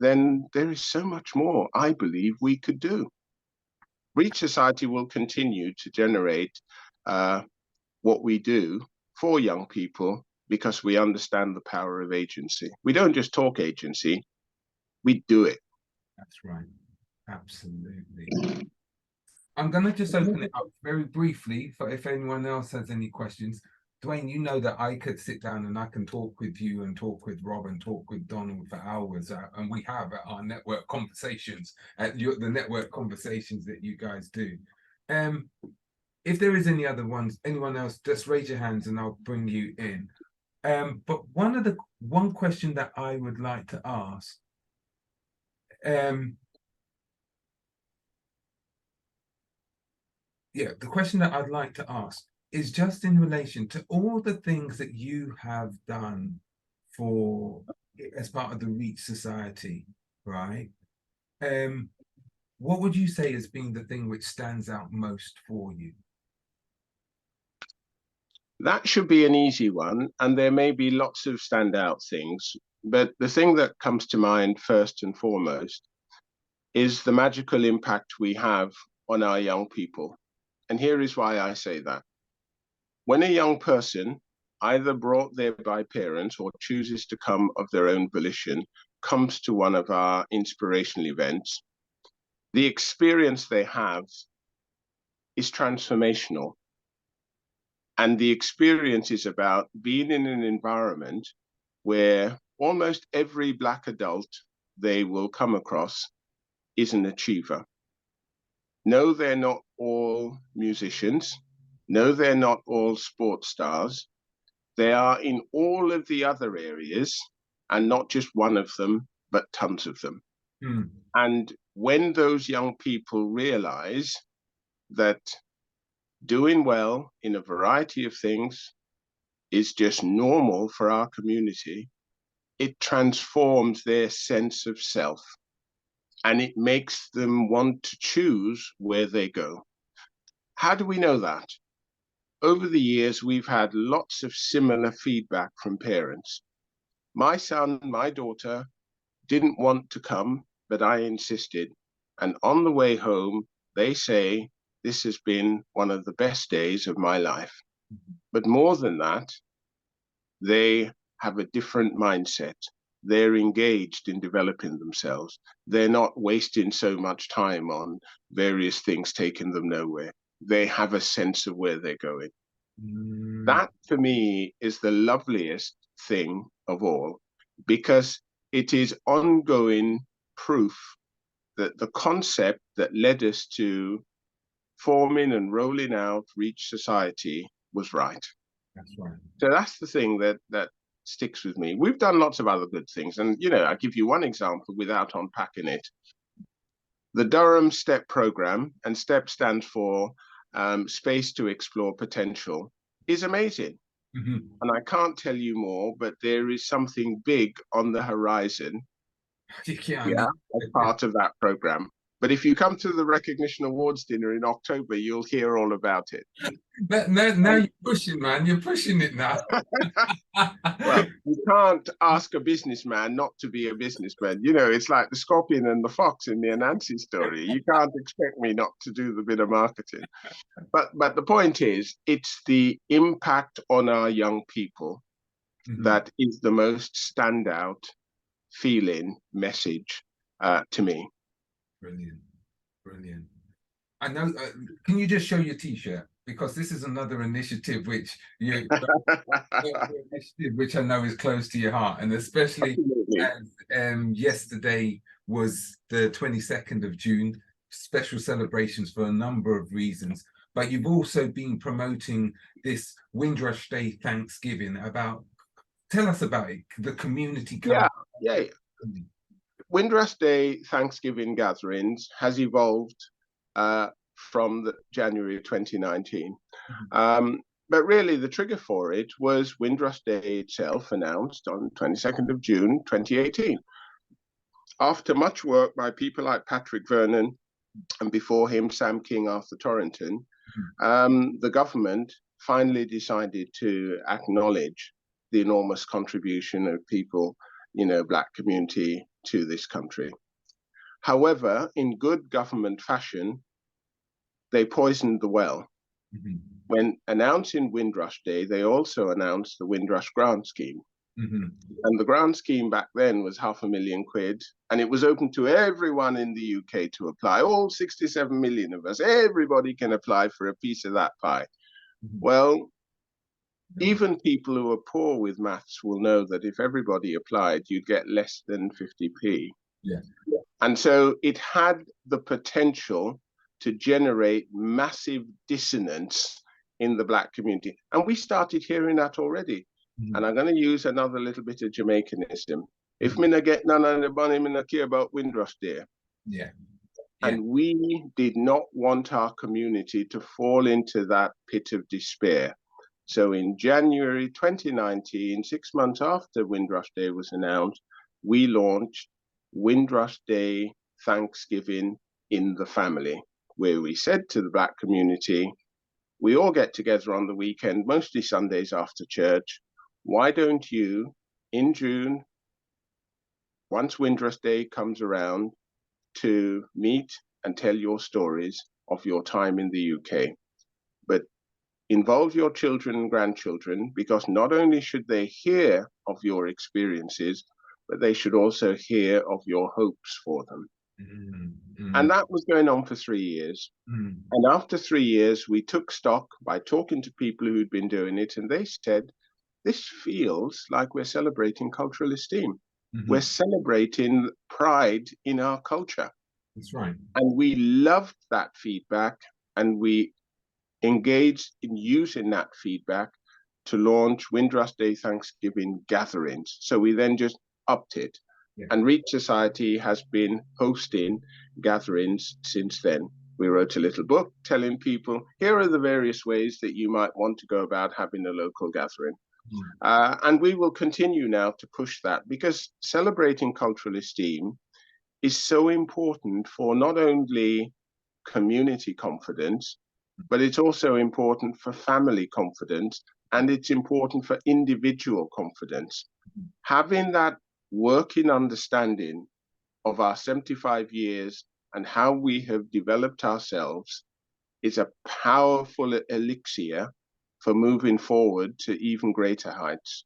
then there is so much more, I believe, we could do. REACH Society will continue to generate what we do for young people because we understand the power of agency. We don't just talk agency, we do it. That's right. Absolutely. I'm going to just open it up very briefly for if anyone else has any questions. Dwain, you know that I could sit down and I can talk with you and talk with Rob and talk with Donald for hours, and we have at our network conversations, the network conversations that you guys do. If there is any other ones, anyone else, just raise your hands and I'll bring you in. But one question that I would like to ask, the question that I'd like to ask is just in relation to all the things that you have done as part of the REACH Society, right? What would you say has been the thing which stands out most for you? That should be an easy one, and there may be lots of standout things, but the thing that comes to mind first and foremost is the magical impact we have on our young people. And here is why I say that. When a young person either brought there by parents or chooses to come of their own volition, comes to one of our inspirational events, the experience they have is transformational. And the experience is about being in an environment where almost every Black adult they will come across is an achiever. No, they're not all musicians. No, they're not all sports stars. They are in all of the other areas, and not just one of them, but tons of them. Mm. And when those young people realize that doing well in a variety of things is just normal for our community, it transforms their sense of self and it makes them want to choose where they go. How do we know that? Over the years, we've had lots of similar feedback from parents. My son, my daughter didn't want to come, but I insisted. And on the way home, they say, this has been one of the best days of my life. But more than that, they have a different mindset. They're engaged in developing themselves. They're not wasting so much time on various things taking them nowhere. They have a sense of where they're going. That, for me, is the loveliest thing of all, because it is ongoing proof that the concept that led us to forming and rolling out Reach Society was right. That's right. So that's the thing that sticks with me. We've done lots of other good things. And, I'll give you one example without unpacking it. The Durham STEP program, and STEP stands for Space to Explore Potential, is amazing. Mm-hmm. And I can't tell you more, but there is something big on the horizon as part of that program. But if you come to the Recognition Awards dinner in October, you'll hear all about it. Now you're pushing, man. You're pushing it now. Well, you can't ask a businessman not to be a businessman. It's like the scorpion and the fox in the Anansi story. You can't expect me not to do the bit of marketing. But the point is, it's the impact on our young people that is the most standout feeling message to me. Brilliant. I know. Can you just show your T-shirt? Because this is another initiative which which I know is close to your heart, and especially as yesterday was the 22nd of June, special celebrations for a number of reasons. But you've also been promoting this Windrush Day Thanksgiving. Tell us about it, the community. Yeah. Windrush Day Thanksgiving gatherings has evolved from January 2019. But really, the trigger for it was Windrush Day itself, announced on 22nd of June 2018. After much work by people like Patrick Vernon, and before him, Sam King, Arthur Torrington, the government finally decided to acknowledge the enormous contribution of people, Black community to this country. However, in good government fashion, they poisoned the well. When announcing Windrush Day, they also announced the Windrush Grant Scheme. And the grant scheme back then was £500,000, and it was open to everyone in the UK to apply. All 67 million of us, everybody can apply for a piece of that pie. Well, even people who are poor with maths will know that if everybody applied, you'd get less than 50p. And so it had the potential to generate massive dissonance in the Black community. And we started hearing that already. And I'm going to use another little bit of Jamaicanism. If me not get none of the money, me not care about Windrush Day. And we did not want our community to fall into that pit of despair. So in January 2019, 6 months after Windrush Day was announced, we launched Windrush Day Thanksgiving in the Family, where we said to the Black community, we all get together on the weekend, mostly Sundays after church. Why don't you, in June, once Windrush Day comes around, to meet and tell your stories of your time in the UK? But involve your children and grandchildren, because not only should they hear of your experiences, but they should also hear of your hopes for them. And that was going on for 3 years. And after 3 years, we took stock by talking to people who'd been doing it, and they said, this feels like we're celebrating cultural esteem. We're celebrating pride in our culture. That's right. And we loved that feedback, and we engaged in using that feedback to launch Windrush Day Thanksgiving gatherings. So we then just upped it. Yeah. And Reach Society has been hosting gatherings since then. We wrote a little book telling people, here are the various ways that you might want to go about having a local gathering. And we will continue now to push that, because celebrating cultural esteem is so important for not only community confidence, but it's also important for family confidence, and it's important for individual confidence. Having that working understanding of our 75 years and how we have developed ourselves is a powerful elixir for moving forward to even greater heights.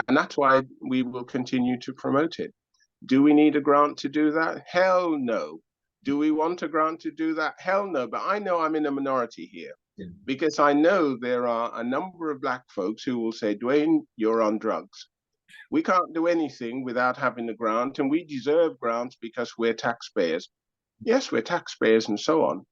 And that's why we will continue to promote it. Do we need a grant to do that? Hell no. Do we want a grant to do that? Hell no. But I know I'm in a minority here, because I know there are a number of Black folks who will say, Dwain, you're on drugs. We can't do anything without having a grant, and we deserve grants because we're taxpayers. Yes, we're taxpayers and so on.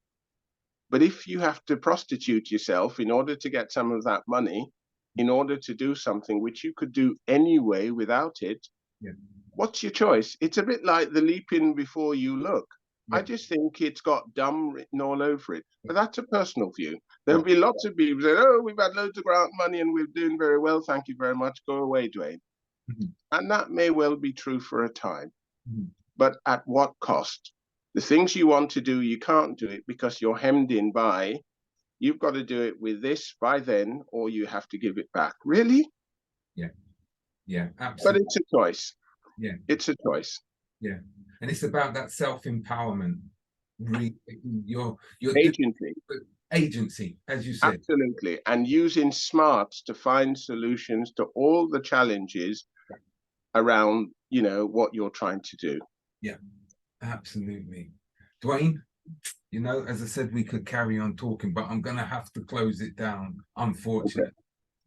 But if you have to prostitute yourself in order to get some of that money, in order to do something which you could do anyway without it, what's your choice? It's a bit like the leaping before you look. I just think it's got dumb written all over it. But that's a personal view. There'll be lots of people saying, oh, we've had loads of grant money and we're doing very well. Thank you very much. Go away, Dwain. And that may well be true for a time. But at what cost? The things you want to do, you can't do it because you're hemmed in by, you've got to do it with this by then, or you have to give it back. Really? Yeah, absolutely. But it's a choice. Yeah. It's a choice. Yeah. And it's about that self-empowerment. Your agency, as you said. Absolutely. And using smarts to find solutions to all the challenges around, you know, what you're trying to do. Yeah, absolutely. Dwain, you know, as I said, we could carry on talking, but I'm going to have to close it down, unfortunately.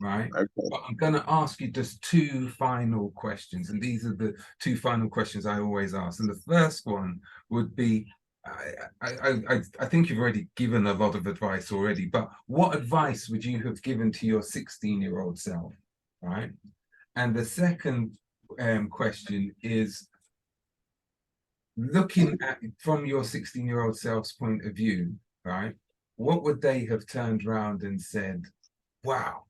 Right? Okay. But I'm going to ask you just 2 final questions, and these are the 2 final questions I always ask. And the first one would be, I think you've already given a lot of advice already, but what advice would you have given to your 16-year-old self, right? And the second question is, looking at from your 16-year-old self's point of view, right? What would they have turned around and said, wow,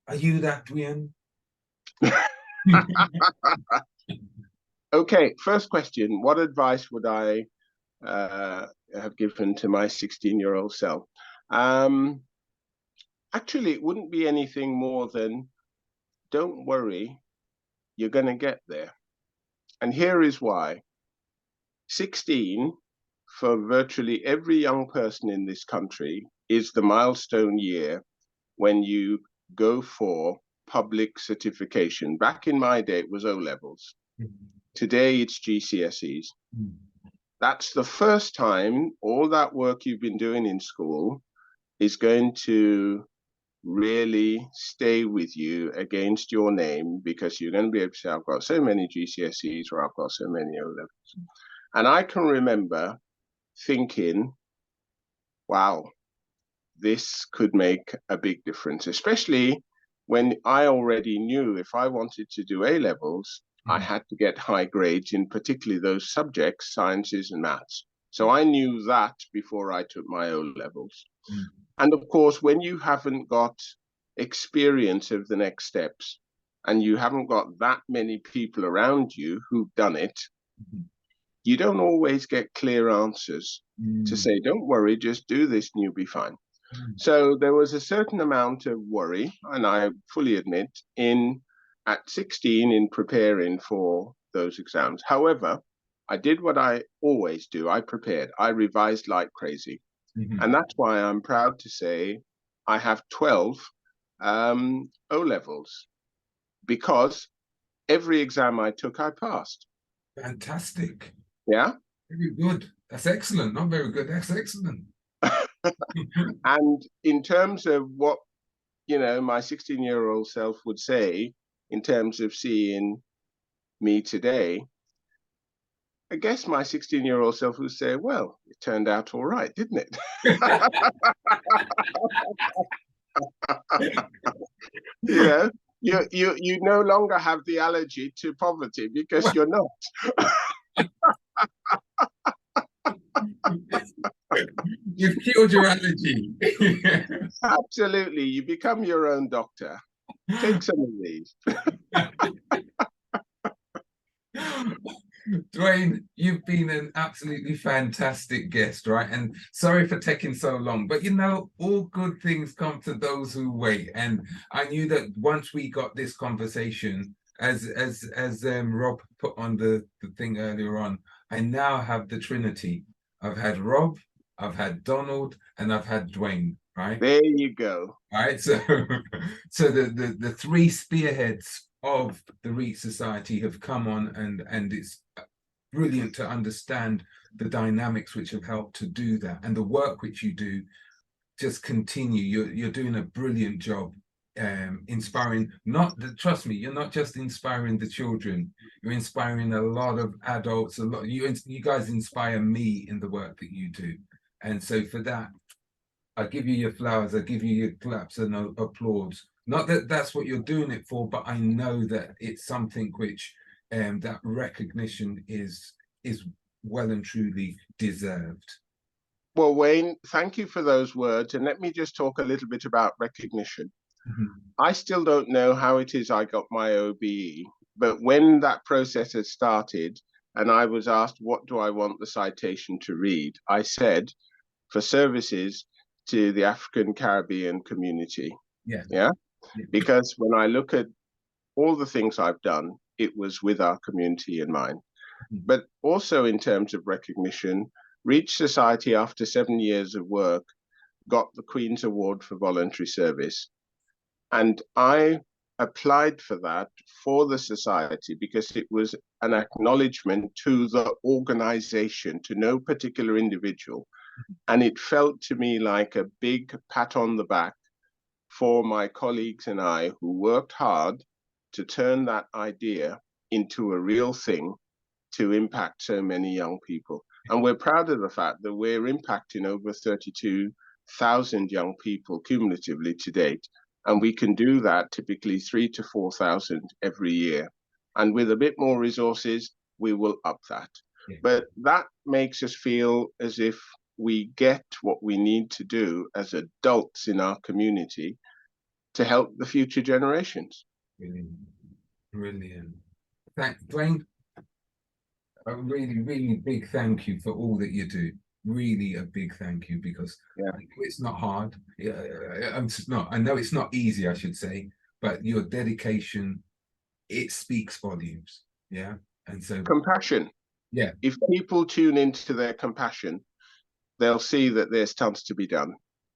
are you that, Dwain? Okay, first question. What advice would I have given to my 16-year-old self? Actually, it wouldn't be anything more than, don't worry, you're going to get there. And here is why. 16, for virtually every young person in this country, is the milestone year when you go for public certification. Back in my day, it was O-levels. Today, it's GCSEs. That's the first time all that work you've been doing in school is going to really stay with you against your name, because you're going to be able to say, I've got so many GCSEs, or I've got so many O-levels. And I can remember thinking, wow, this could make a big difference, especially when I already knew if I wanted to do A-levels, I had to get high grades in particularly those subjects, sciences and maths. So I knew that before I took my O-levels. And of course, when you haven't got experience of the next steps, and you haven't got that many people around you who've done it, you don't always get clear answers to say, don't worry, just do this and you'll be fine. So there was a certain amount of worry, and I fully admit, at 16 in preparing for those exams. However, I did what I always do. I prepared. I revised like crazy. And that's why I'm proud to say I have 12 O-levels, because every exam I took, I passed. Fantastic. Yeah. Very good. That's excellent. Not very good. That's excellent. And in terms of what, my 16-year-old self would say in terms of seeing me today, I guess my 16-year-old self would say, well, it turned out all right, didn't it? You no longer have the allergy to poverty because you're not. You've cured your allergy. Absolutely. You become your own doctor. Take some of these. Dwain, you've been an absolutely fantastic guest, right? And sorry for taking so long, but all good things come to those who wait. And I knew that once we got this conversation, as Rob put on the thing earlier on, I now have the Trinity. I've had Rob, I've had Donald, and I've had Dwain, right? There you go. All right, so the three spearheads of the REIT Society have come on, and it's brilliant to understand the dynamics which have helped to do that, and the work which you do. Just continue. You're doing a brilliant job, inspiring. Trust me, you're not just inspiring the children. You're inspiring a lot of adults. You guys inspire me in the work that you do, and so for that, I give you your flowers. I give you your claps and applause. Not that that's what you're doing it for, but I know that it's something which that recognition is well and truly deserved. Well, Wayne, thank you for those words. And let me just talk a little bit about recognition. I still don't know how it is I got my OBE, but when that process had started and I was asked, what do I want the citation to read? I said, for services to the African Caribbean community. Yeah. Because when I look at all the things I've done, it was with our community in mind. But also in terms of recognition, Reach Society, after 7 years of work, got the Queen's Award for Voluntary Service. And I applied for that for the society because it was an acknowledgement to the organization, to no particular individual. And it felt to me like a big pat on the back for my colleagues and I who worked hard to turn that idea into a real thing to impact so many young people. And we're proud of the fact that we're impacting over 32,000 young people cumulatively to date. And we can do that typically 3,000 to 4,000 every year. And with a bit more resources, we will up that. But that makes us feel as if we get what we need to do as adults in our community to help the future generations. Brilliant. Brilliant. Thanks, Dwain. A really, really big thank you for all that you do. Really a big thank you, because it's not hard. I know it's not easy, I should say, but your dedication, it speaks volumes. Yeah. And so compassion. Yeah. If people tune into their compassion, they'll see that there's tons to be done.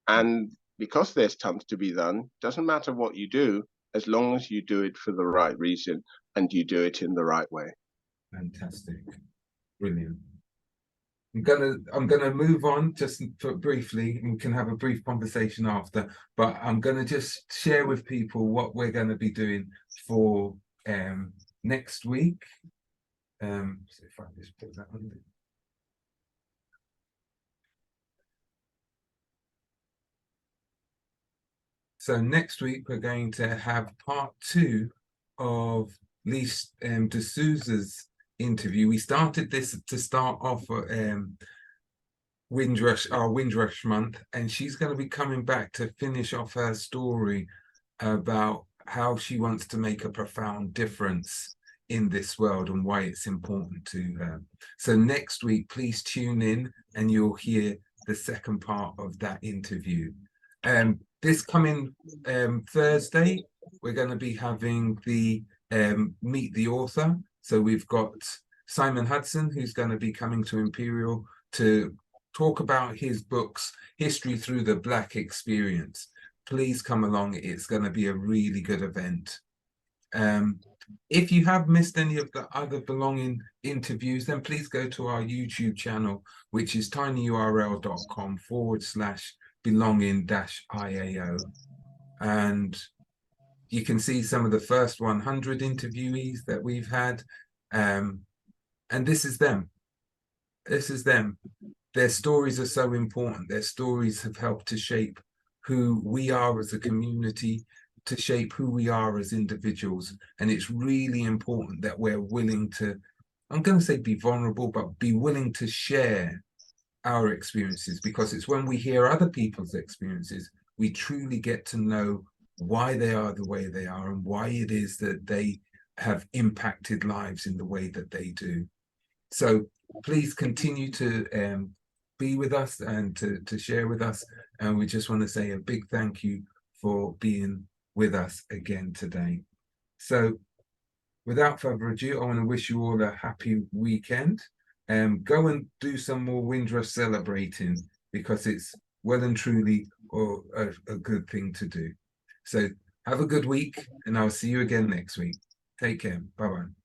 And because there's tons to be done, doesn't matter what you do, as long as you do it for the right reason and you do it in the right way. Fantastic. Brilliant. I'm gonna move on just for briefly, and we can have a brief conversation after, but I'm gonna just share with people what we're gonna be doing for next week. So if I just put that on there. So next week we're going to have part 2 of Lise D'Souza's interview. We started this to start off Windrush month, and she's going to be coming back to finish off her story about how she wants to make a profound difference in this world and why it's important to her. So next week, please tune in and you'll hear the second part of that interview. This coming Thursday, we're going to be having the Meet the Author. So we've got Simon Hudson, who's going to be coming to Imperial to talk about his books, History Through the Black Experience. please come along. It's going to be a really good event. If you have missed any of the other Belonging interviews, then please go to our YouTube channel, which is tinyurl.com/belonging-IAO. And you can see some of the first 100 interviewees that we've had. And this is them. This is them. Their stories are so important. Their stories have helped to shape who we are as a community, to shape who we are as individuals. And it's really important that we're willing to, I'm going to say be vulnerable, but be willing to share our experiences, because it's when we hear other people's experiences, we truly get to know why they are the way they are and why it is that they have impacted lives in the way that they do. So please continue to be with us and to share with us. And we just want to say a big thank you for being with us again today. So without further ado, I want to wish you all a happy weekend. Go and do some more Windrush celebrating, because it's well and truly a good thing to do. So have a good week, and I'll see you again next week. Take care. Bye-bye.